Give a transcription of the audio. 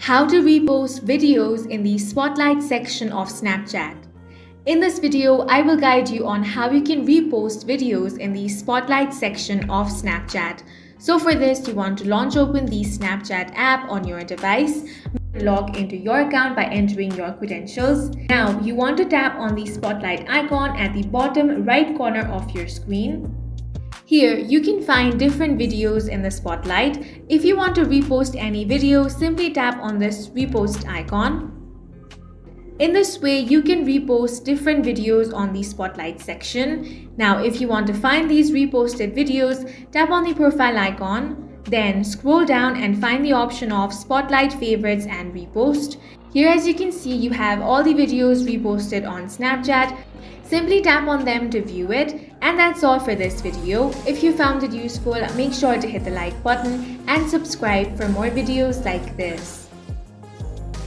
How to repost videos in the Spotlight section of Snapchat. In this video, I will guide you on how you can repost videos in the Spotlight section of Snapchat. So for this, you want to launch open the Snapchat app on your device. Log into your account by entering your credentials. Now, you want to tap on the Spotlight icon at the bottom right corner of your screen. Here, you can find different videos in the Spotlight. If you want to repost any video, simply tap on this repost icon. In this way, you can repost different videos on the Spotlight section. Now, if you want to find these reposted videos, tap on the profile icon. Then scroll down and find the option of Spotlight Favorites and Repost. Here, as you can see, you have all the videos reposted on Snapchat. Simply tap on them to view it. And that's all for this video. If you found it useful, make sure to hit the like button and subscribe for more videos like this.